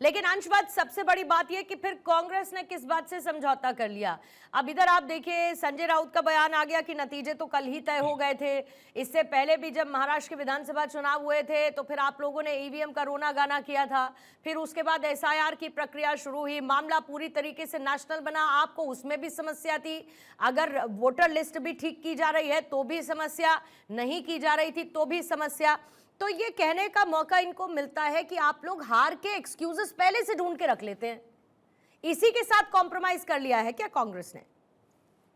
लेकिन अंशवत सबसे बड़ी बात यह कि फिर कांग्रेस ने किस बात से समझौता कर लिया। अब इधर आप देखिए संजय राउत का बयान आ गया कि नतीजे तो कल ही तय हो गए थे। इससे पहले भी जब महाराष्ट्र के विधानसभा चुनाव हुए थे तो फिर आप लोगों ने ईवीएम का रोना गाना किया था, फिर उसके बाद एसआईआर की प्रक्रिया शुरू हुई, मामला पूरी तरीके से नेशनल बना, आपको उसमें भी समस्या थी। अगर वोटर लिस्ट भी ठीक की जा रही है तो भी समस्या, नहीं की जा रही थी तो भी समस्या। तो ये कहने का मौका इनको मिलता है कि आप लोग हार के एक्सक्यूजेस पहले से ढूंढ के रख लेते हैं। इसी के साथ कॉम्प्रोमाइज कर लिया है क्या कांग्रेस ने?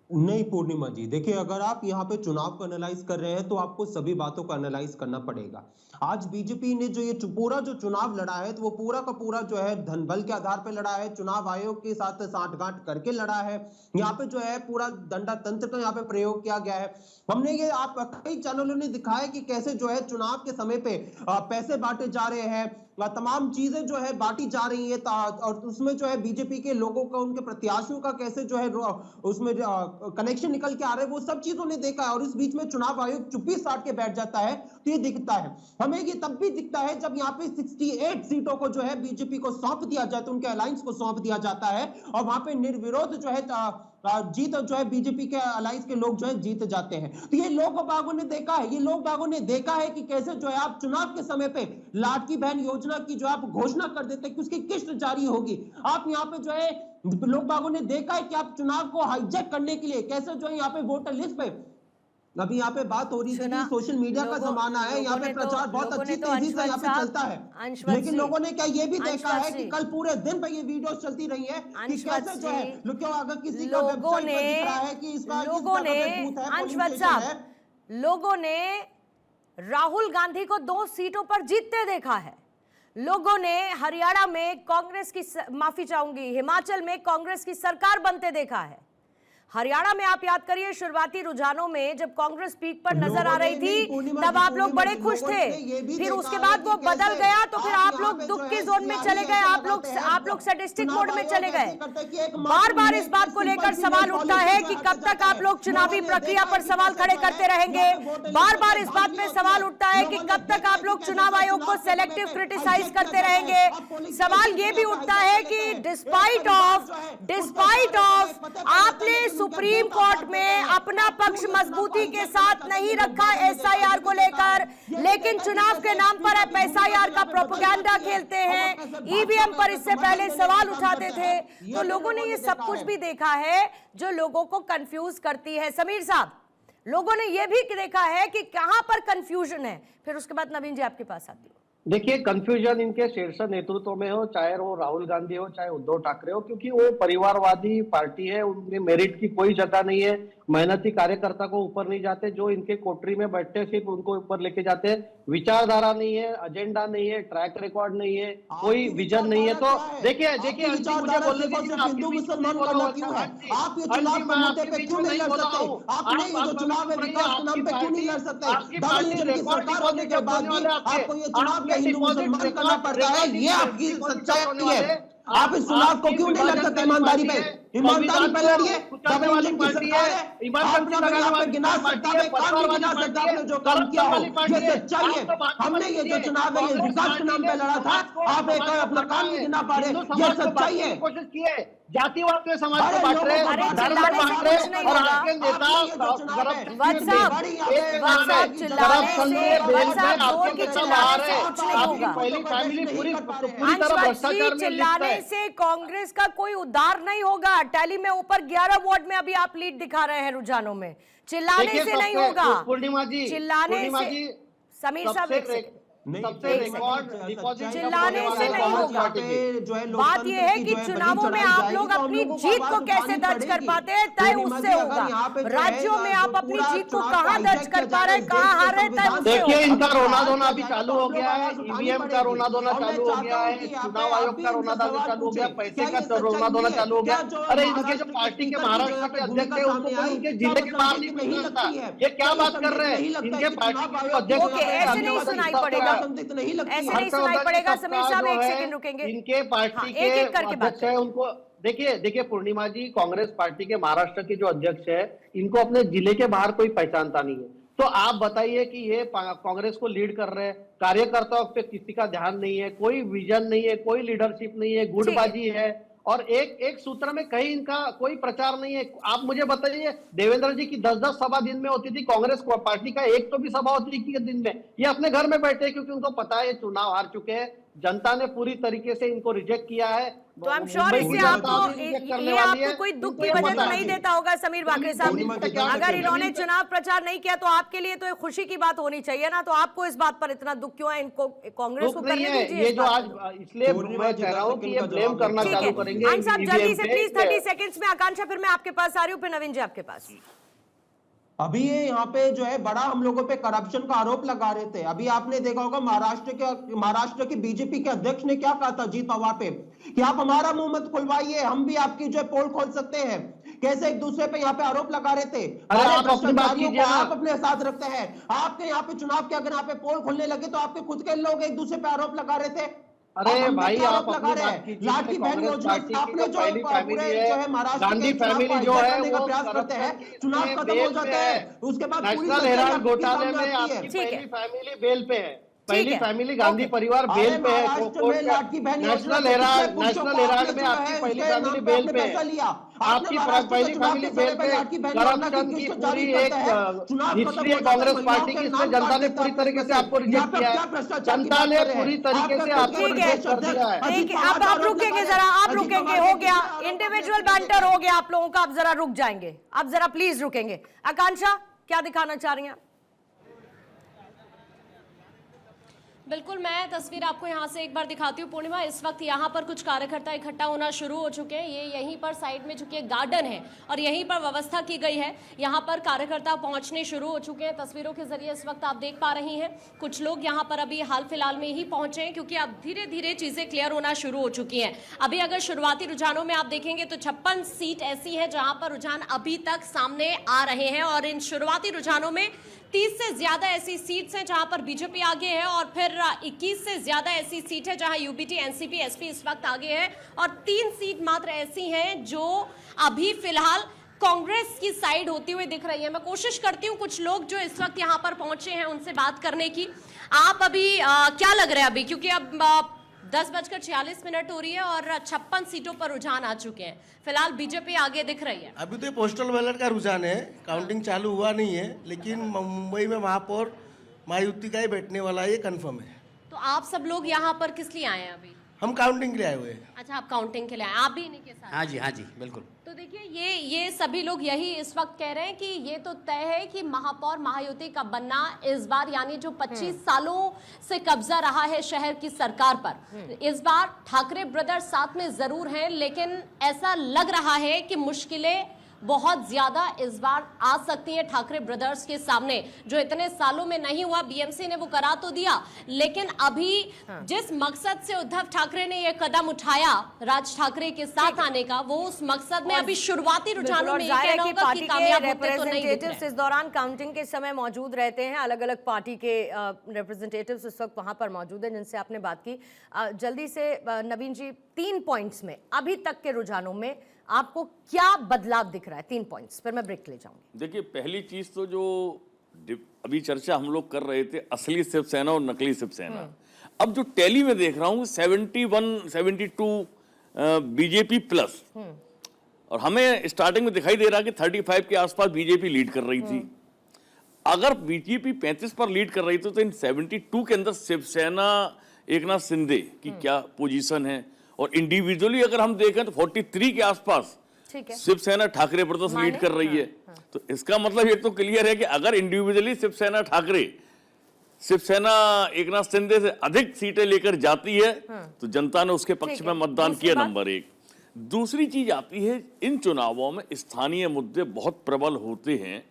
नहीं पूर्णिमा जी, देखिए अगर आप यहाँ पे चुनाव को एनालाइज कर रहे हैं तो आपको सभी बातों को एनालाइज करना पड़ेगा। आज बीजेपी ने जो ये पूरा जो चुनाव लड़ा है तो वो पूरा का पूरा जो है धनबल के आधार पे लड़ा है, चुनाव आयोग के साथ सांठगांठ करके लड़ा है। यहाँ पे जो है पूरा दंडा तंत्र का यहाँ पे प्रयोग किया गया है। हमने ये आप कई चैनलों ने दिखाया कि कैसे जो है चुनाव के समय पे पैसे बांटे जा रहे हैं, तमाम चीजें जो है बांटी जा रही है, और उसमें जो है बीजेपी के लोगों का, उनके प्रत्याशियों का कैसे जो है उसमें कनेक्शन निकल के आ रहे हैं, वो सब चीजों ने देखा है। और इस बीच में चुनाव आयोग चुप्पी साध के बैठ जाता है तो ये दिखता है। हमें ये तब भी दिखता है जब यहाँ पे 68 सीटों को जो है बीजेपी को सौंप दिया जाता है, उनके अलायंस को सौंप दिया जाता है, और वहां पे निर्विरोध जो है जीत जो है बीजेपी के अलायंस के लोग जो है जीत जाते हैं। तो ये लोग बागों ने देखा है, ये लोग बागों ने देखा है कि कैसे जो है आप चुनाव के समय पे लाडली बहन योजना की जो आप घोषणा कर देते हैं कि उसकी किस्त जारी होगी। आप यहाँ पे जो है लोग बागों ने देखा है कि आप चुनाव को हाईजैक करने के लिए कैसे जो है यहाँ पे वोटर लिस्ट पे, अभी यहाँ पे बात हो रही थी कि सोशल मीडिया का जमाना है, यहाँ पे प्रचार बहुत अच्छी तेजी से यहाँ पे चलता है, लेकिन लोगों ने क्या ये भी देखा है कि कल पूरे दिन पे ये वीडियो चलती रही है कि कैसे जो है क्यों अगर किसी का वेबसाइट पर दिख रहा है कि इसका लोगों ने राहुल गांधी को 2 सीटों पर जीतते देखा है। लोगों ने हरियाणा में कांग्रेस की, माफी चाहूंगी, हिमाचल में कांग्रेस की सरकार बनते देखा है। हरियाणा में आप याद करिए शुरुआती रुझानों में जब कांग्रेस पीक पर नजर आ रही थी तब आप लोग बड़े खुश थे, फिर उसके बाद वो बदल गया तो फिर आप लोग दुख के जोन में चले गए, आप लोग सैडिस्टिक मोड में चले गए। बार बार इस बात को लेकर सवाल उठता है कि कब तक आप लोग चुनावी प्रक्रिया पर सवाल खड़े करते रहेंगे। बार बार इस बात पे सवाल उठता है कि कब तक आप लोग चुनाव आयोग को सेलेक्टिव क्रिटिसाइज करते रहेंगे। सवाल ये भी उठता है कि डिस्पाइट ऑफ आपने सुप्रीम कोर्ट में अपना पक्ष मजबूती के साथ नहीं रखा एसआईआर को लेकर, लेकिन चुनाव के नाम पर आप एसआईआर का प्रोपेगेंडा खेलते हैं, ईवीएम पर इससे पहले सवाल उठाते थे। तो लोगों ने ये सब कुछ भी देखा है जो लोगों को कंफ्यूज करती है। समीर साहब, लोगों ने ये भी देखा है कि कहां पर कंफ्यूजन है। फिर उसके बाद नवीन जी आपके पास आती हूँ। देखिए कंफ्यूजन इनके शीर्ष नेतृत्व में हो, चाहे वो राहुल गांधी हो चाहे उद्धव ठाकरे हो, क्योंकि वो परिवारवादी पार्टी है, उनमें मेरिट की कोई जगह नहीं है, मेहनती कार्यकर्ता को ऊपर नहीं जाते, जो इनके कोठरी में बैठते सिर्फ उनको ऊपर लेके जाते हैं। विचारधारा नहीं है, एजेंडा नहीं है, ट्रैक रिकॉर्ड नहीं है, कोई विजन नहीं है। तो देखिए आप ये चुनाव के मुद्दे पे क्यों नहीं लड़ सकते? आप नहीं जो चुनाव है विकास के नाम पे क्यों नहीं लड़ सकते? डबल इंजन की सरकार होने के बाद भी आपको ये चुनाव के हिंदू मुसलमान करना पड़ता है, ये आपकी सच्चाई है। आप इस चुनाव को क्यों नहीं लड़ सकते? ईमानदारी पे लड़िए। डबल इंजन की सरकार है, आपने गिना सकता है, काम नहीं गिना सकता आपने जो काम किया हो, ये सच्चाई है। हमने ये जो चुनाव है ये विकास के नाम पे लड़ा था, आप एक अपना काम नहीं गिना पा रहे, ये सच्चाई है। कोशिश की है, जातिवाद के समाज को बांट रहे, धर्म को बांट रहे, और आपके नेता चिल्लाने से कांग्रेस का कोई उद्धार नहीं होगा। टैली में ऊपर 11 वार्ड में अभी आप लीड दिखा रहे हैं रुझानों में, चिल्लाने से नहीं होगा। पूर्णिमा जी, चिल्लाने से, समीर साहब चिल्लाने से नहीं होगा। बात यह है कि चुनावों में आप लोग अपनी जीत को कैसे दर्ज कर पाते हैं, तय उससे होगा। राज्यों में आप अपनी जीत को कहां दर्ज कर पा रहे हैं, कहां हार रहे हैं, तय उससे होगा। देखिए इनका रोना धोना अभी चालू हो गया है, ईवीएम का रोना धोना चालू हो गया है, चुनाव आयोग का रोना धोना चालू हो गया, पैसे का रोना धोना चालू हो गया। अरे इनके जो पार्टी के महाराष्ट्र के अध्यक्ष है उनको उनके जिले के बाहर नहीं मिलता, ये क्या बात कर रहे हैं? इनके पार्टी के अध्यक्ष ऐसे नहीं सुनाई पड़ेगा, ऐसे नहीं सुनाई पड़ेगा। समीर साहब एक सेकंड रुकेंगे। इनके पार्टी के अध्यक्ष है, उनको देखिए पूर्णिमा जी, कांग्रेस पार्टी के महाराष्ट्र के जो अध्यक्ष है, इनको अपने जिले के बाहर कोई पहचानता नहीं है। तो आप बताइए कि ये कांग्रेस को लीड कर रहे हैं, कार्यकर्ताओं पे किसी का ध्यान नहीं है, कोई विजन नहीं है, कोई लीडरशिप नहीं है, गुटबाजी है, और एक एक सूत्र में कहीं इनका कोई प्रचार नहीं है। आप मुझे बताइए, देवेंद्र जी की 10-10 सभा दिन में होती थी, कांग्रेस पार्टी का एक तो भी सभा होती थी दिन में? ये अपने घर में बैठे, क्योंकि उनको पता है ये चुनाव हार चुके हैं, जनता ने पूरी तरीके से इनको रिजेक्ट किया है। तो आई एम श्योर इससे आपको ये आपको कोई दुख की वजह तो नहीं देता होगा समीर बाकरे साहब। अगर इन्होंने चुनाव प्रचार नहीं किया तो आपके लिए तो एक खुशी की बात होनी चाहिए ना, तो आपको इस बात पर इतना दुख क्यों है? इनको कांग्रेस को करने दीजिए ये जो आज, इसलिए मैं कह रहा हूं कि ये ब्लेम करना चालू करेंगे। साहब जल्दी से प्लीज 30 सेकंड्स में। आकांक्षा फिर मैं आपके पास आ रही हूँ, फिर नवीन जी आपके पास। अभी ये यहाँ पे जो है बड़ा हम लोगों पे करप्शन का आरोप लगा रहे थे। अभी आपने देखा होगा महाराष्ट्र के बीजेपी के अध्यक्ष ने क्या कहा था अजीत पवार पे, कि आप हमारा मुंह मत खुलवाइए, हम भी आपकी जो है पोल खोल सकते हैं। कैसे एक दूसरे पे यहाँ पे आरोप लगा रहे थे। आप अपनी बात कीजिए, आप अपने साथ रखते हैं। आपके यहाँ पे चुनाव के अगर यहाँ पे पोल खोलने लगे तो आपके खुद के लोग एक दूसरे पे आरोप लगा रहे थे। अरे भाई आप अपनी बात कीजिए। लाडली बहन योजना आपने जो पहली फैमिली है, महाराष्ट्र गांधी फैमिली जो है वो प्रयास करते हैं, चुनाव खत्म हो जाता है, उसके बाद नेशनल हेराल्ड घोटाले में आपकी पहली फैमिली बेल पे है, पहली फैमिली गांधी परिवार बेल पे है। नेशनल हेराल्ड में आपकी पहली फैमिली बेल पे है, आपकी पहली फैमिली बेल पे। करप्शन की पूरी एक हिस्ट्री है कांग्रेस पार्टी की, इसमें जनता ने पूरी तरीके से आपको रिजेक्ट किया है। जनता ने पूरी तरीके से आपको रिजेक्ट कर दिया है। ठीक है, अब आप रुकेंगे जरा, आप रुकेंगे, हो गया इंडिविजुअल बैंटर हो गया आप लोगों का, आप जरा रुक जाएंगे, आप जरा प्लीज रुकेंगे। आकांक्षा क्या दिखाना चाह रही हैं? बिल्कुल, मैं तस्वीर आपको यहाँ से एक बार दिखाती हूँ पूर्णिमा। इस वक्त यहाँ पर कुछ कार्यकर्ता इकट्ठा होना शुरू हो चुके हैं। ये यहीं पर साइड में चूंकि गार्डन है और यहीं पर व्यवस्था की गई है, यहाँ पर कार्यकर्ता पहुँचने शुरू हो चुके हैं। तस्वीरों के जरिए इस वक्त आप देख पा रही हैं, कुछ लोग यहाँ पर अभी हाल फिलहाल में ही पहुंचे हैं, क्योंकि अब धीरे धीरे चीजें क्लियर होना शुरू हो चुकी हैं। अभी अगर शुरुआती रुझानों में आप देखेंगे तो 56 सीट ऐसी है जहां पर रुझान अभी तक सामने आ रहे हैं, और इन शुरुआती रुझानों में 30 से ज्यादा ऐसी सीट्स हैं जहां पर बीजेपी आगे है, और फिर 21 से ज्यादा ऐसी सीट है जहां यूबीटी, एनसीपी, एसपी इस वक्त आगे है, और 3 सीट मात्र ऐसी हैं जो अभी फिलहाल कांग्रेस की साइड होती हुई दिख रही है। मैं कोशिश करती हूं कुछ लोग जो इस वक्त यहां पर पहुंचे हैं उनसे बात करने की। आप अभी क्या लग रहा है अभी, क्योंकि अब 10:46 हो रही है और 56 सीटों पर रुझान आ चुके हैं। फिलहाल बीजेपी आगे दिख रही है। अभी तो ये पोस्टल बैलेट का रुझान है, काउंटिंग चालू हुआ नहीं है, लेकिन मुंबई में महापौर महायुति का ही बैठने वाला है, ये कंफर्म है। तो आप सब लोग यहाँ पर किस लिए आए हैं अभी? हम काउंटिंग के लिए आए हुए हैं। अच्छा, आप काउंटिंग के लिए आए, आप भी इन्हीं के साथ? हाँ जी बिल्कुल। तो देखिए, ये सभी लोग यही इस वक्त कह रहे हैं कि ये तो तय है कि महापौर महायुति का बनना इस बार, यानी जो 25 सालों से कब्जा रहा है शहर की सरकार पर, इस बार ठाकरे ब्रदर्स साथ में जरूर हैं, लेकिन ऐसा लग रहा है कि मुश्किलें बहुत ज्यादा इस बार आ सकती हैं ठाकरे ब्रदर्स के सामने। जो इतने सालों में नहीं हुआ, बीएमसी ने वो करा तो दिया, लेकिन अभी जिस मकसद से उद्धव ठाकरे ने ये कदम उठाया राज ठाकरे के साथ आने का, वो उस मकसद में अभी शुरुआती रुझानों में ये कहना होगा कि कामयाब होते तो नहीं दिख रहे। इस दौरान काउंटिंग के समय मौजूद रहते हैं, अलग अलग पार्टी के रिप्रेजेंटेटिव्स इस वक्त वहां पर मौजूद हैं जिनसे आपने बात की। जल्दी से नवीन जी, 3 पॉइंट्स में अभी तक के रुझानों में आपको क्या बदलाव दिख रहा है? 3 पॉइंट्स, फिर मैं ब्रेक ले जाऊंगी। देखिए, पहली चीज तो जो अभी चर्चा हम लोग कर रहे थे, असली शिवसेना और नकली शिवसेना, अब जो टैली में देख रहा हूं 71, 72 बीजेपी प्लस, और हमें स्टार्टिंग में दिखाई दे रहा कि 35 के आसपास बीजेपी लीड कर रही थी। अगर बीजेपी 35 पर लीड कर रही थी तो इन 72 के अंदर शिवसेना एकनाथ शिंदे की क्या पोजीशन है, और इंडिविजुअली अगर हम देखें तो 43 के आसपास शिवसेना ठाकरे ब्रदर्स लीड कर रही है। तो इसका मतलब ये तो क्लियर है कि अगर इंडिविजुअली शिवसेना ठाकरे, शिवसेना एकनाथ शिंदे से अधिक सीटें लेकर जाती है तो जनता ने उसके पक्ष में मतदान किया, नंबर 1। दूसरी चीज आती है, इन चुनावों में स्थानीय मुद्दे बहुत प्रबल होते हैं।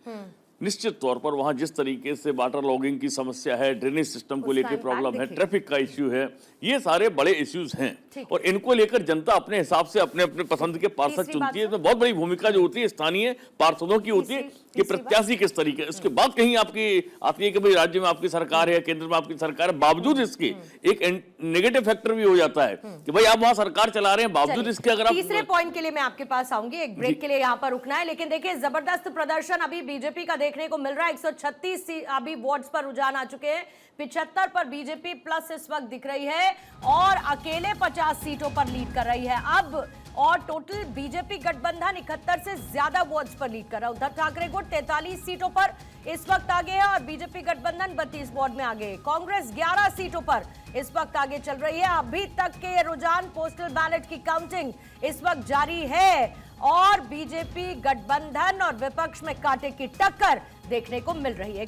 निश्चित तौर पर वहां जिस तरीके से वाटर लॉगिंग की समस्या है, ड्रेनेज सिस्टम को लेकर प्रॉब्लम है, ट्रैफिक का इश्यू है, ये सारे बड़े इश्यूज हैं, और इनको लेकर जनता अपने हिसाब से अपने अपने पसंद के पार्षद चुनती है। तो बहुत बड़ी भूमिका जो होती है स्थानीय पार्षदों की होती है कि प्रत्याशी किस तरीके। उसके बाद कहीं आपकी आती है कि भाई राज्य में आपकी सरकार है, केंद्र में आपकी सरकार है, बावजूद इसके एक नेगेटिव फैक्टर भी हो जाता है कि भाई आप वहां सरकार चला रहे हैं, बावजूद इसके अगर आप। तीसरे पॉइंट के लिए मैं आपके पास आऊंगी, एक ब्रेक के लिए यहाँ पर रुकना है, लेकिन देखिए जबरदस्त प्रदर्शन अभी बीजेपी का देखने को मिल रहा है। 136 अभी वार्ड्स पर रुझान आ चुके हैं, 75 पर बीजेपी प्लस इस वक्त दिख रही है और अकेले 50 सीटों पर लीड कर रही है अब। और टोटल बीजेपी गठबंधन 71 से ज्यादा वार्ड्स पर लीड कर रहा है। उद्धव ठाकरे गुट 43 सीटों पर इस वक्त आगे है और बीजेपी गठबंधन 32 वार्ड में आगे है। कांग्रेस 11 सीटों पर इस वक्त आगे चल रही है। अभी तक के ये रुझान, पोस्टल बैलेट की काउंटिंग इस वक्त जारी है और बीजेपी गठबंधन और विपक्ष में कांटे की टक्कर देखने को मिल रही है।